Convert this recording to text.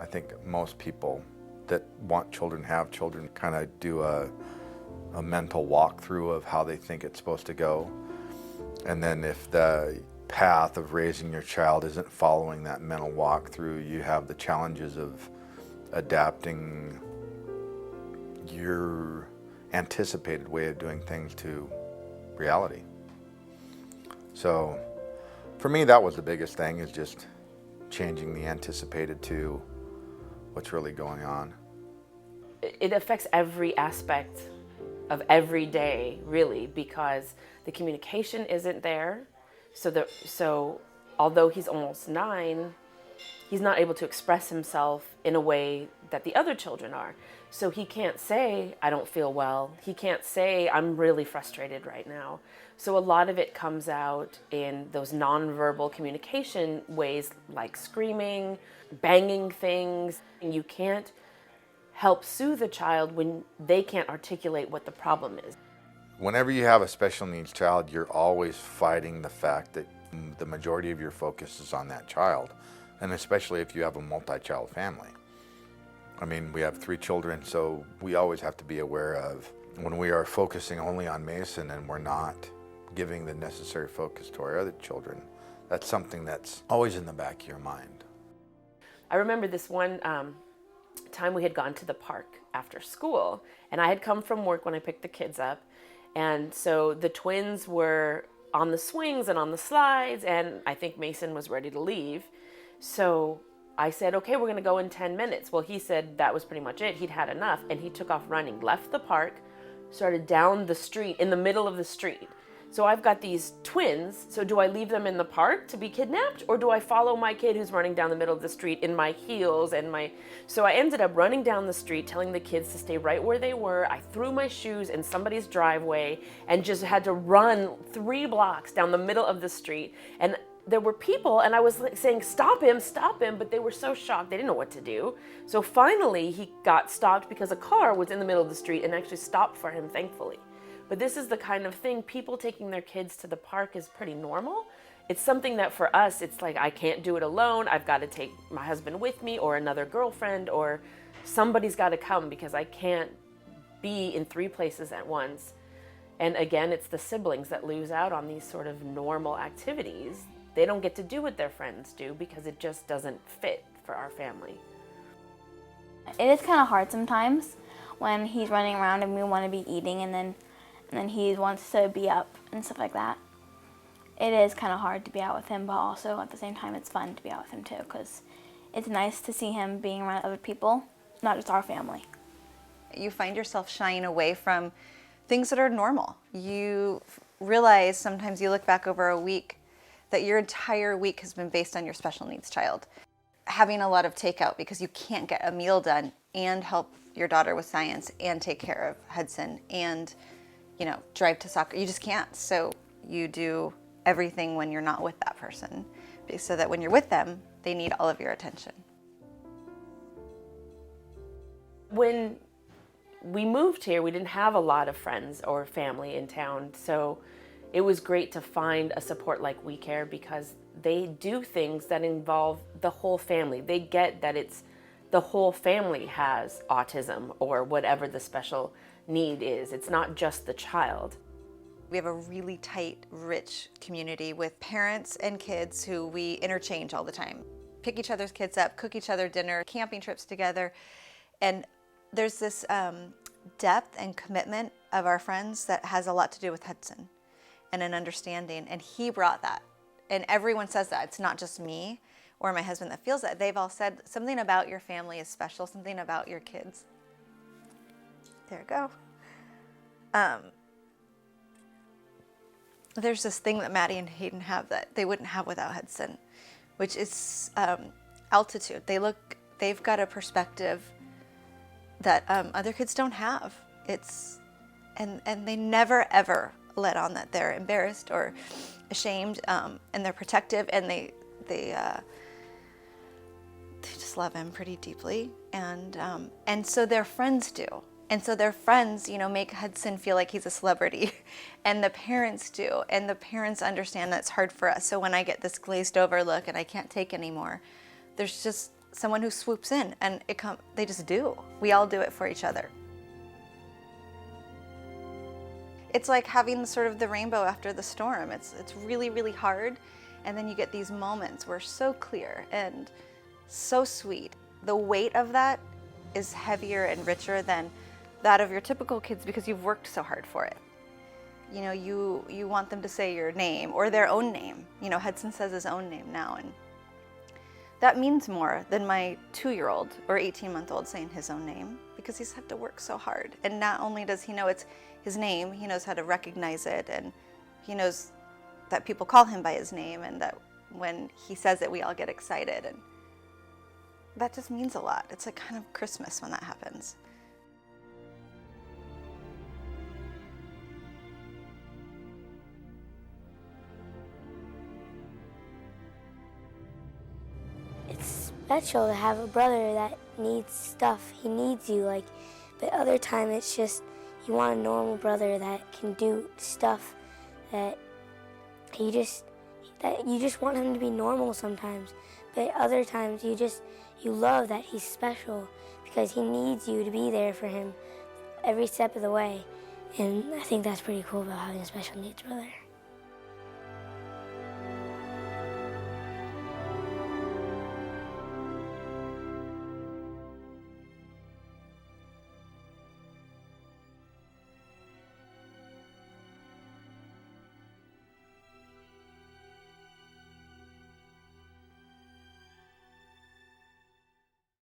I think most people that want children, have children, kind of do a mental walkthrough of how they think it's supposed to go. And then if the path of raising your child isn't following that mental walkthrough, you have the challenges of adapting your anticipated way of doing things to reality. So for me, that was the biggest thing, is just changing the anticipated to what's really going on. It affects every aspect of every day, really, because the communication isn't there. So although he's almost 9, he's not able to express himself in a way that the other children are. So he can't say, I don't feel well. He can't say, I'm really frustrated right now. So a lot of it comes out in those nonverbal communication ways, like screaming, banging things. And you can't help soothe a child when they can't articulate what the problem is. Whenever you have a special needs child, you're always fighting the fact that the majority of your focus is on that child, and especially if you have a multi-child family. I mean, we have 3 children, so we always have to be aware of when we are focusing only on Mason and we're not giving the necessary focus to our other children. That's something that's always in the back of your mind. I remember this one time we had gone to the park after school, and I had come from work when I picked the kids up, and so the twins were on the swings and on the slides, and I think Mason was ready to leave. So I said, okay, we're gonna go in 10 minutes. Well, he said that was pretty much it. He'd had enough, and he took off running, left the park, started down the street, in the middle of the street. So I've got these twins, so do I leave them in the park to be kidnapped, or do I follow my kid who's running down the middle of the street in my heels and my... So I ended up running down the street, telling the kids to stay right where they were. I threw my shoes in somebody's driveway and just had to run 3 blocks down the middle of the street. And there were people, and I was saying, stop him, but they were so shocked, they didn't know what to do. So finally, he got stopped because a car was in the middle of the street and actually stopped for him, thankfully. But this is the kind of thing, people taking their kids to the park is pretty normal. It's something that for us, it's like, I can't do it alone. I've got to take my husband with me, or another girlfriend, or somebody's got to come, because I can't be in 3 places at once. And again, it's the siblings that lose out on these sort of normal activities. They don't get to do what their friends do because it just doesn't fit for our family. It is kind of hard sometimes when he's running around and we want to be eating, and then he wants to be up and stuff like that. It is kind of hard to be out with him, but also at the same time it's fun to be out with him too, because it's nice to see him being around other people, not just our family. You find yourself shying away from things that are normal. You realize sometimes, you look back over a week, that your entire week has been based on your special needs child. Having a lot of takeout because you can't get a meal done and help your daughter with science and take care of Hudson and, you know, drive to soccer. You just can't. So you do everything when you're not with that person, so that when you're with them, they need all of your attention. When we moved here, we didn't have a lot of friends or family in town, so it was great to find a support like We Care, because they do things that involve the whole family. They get that it's the whole family has autism or whatever the special need is. It's not just the child. We have a really tight, rich community with parents and kids who we interchange all the time. Pick each other's kids up, cook each other dinner, camping trips together. And there's this depth and commitment of our friends that has a lot to do with Hudson and an understanding. And he brought that. And everyone says that. It's not just me or my husband that feels that. They've all said something about your family is special, something about your kids. There we go. There's this thing that Maddie and Hayden have that they wouldn't have without Hudson, which is altitude. They've got a perspective that other kids don't have. And they never ever let on that they're embarrassed or ashamed, and they're protective, and they just love him pretty deeply, and so their friends do. And so their friends, you know, make Hudson feel like he's a celebrity, and the parents do, and the parents understand that's hard for us. So when I get this glazed over look and I can't take anymore, there's just someone who swoops in, and they just do. We all do it for each other. It's like having sort of the rainbow after the storm. It's really, really hard, and then you get these moments where it's so clear and so sweet. The weight of that is heavier and richer than that of your typical kids because you've worked so hard for it. You know, you want them to say your name or their own name. You know, Hudson says his own name now, and that means more than my 2-year-old or 18-month-old saying his own name, because he's had to work so hard. And not only does he know it's his name, he knows how to recognize it, and he knows that people call him by his name, and that when he says it, we all get excited. And that just means a lot. It's like kind of Christmas when that happens. It's special to have a brother that needs stuff. He needs you, like, but other time it's just you want a normal brother that can do stuff that you just want him to be normal sometimes. But other times you love that he's special because he needs you to be there for him every step of the way. And I think that's pretty cool about having a special needs brother.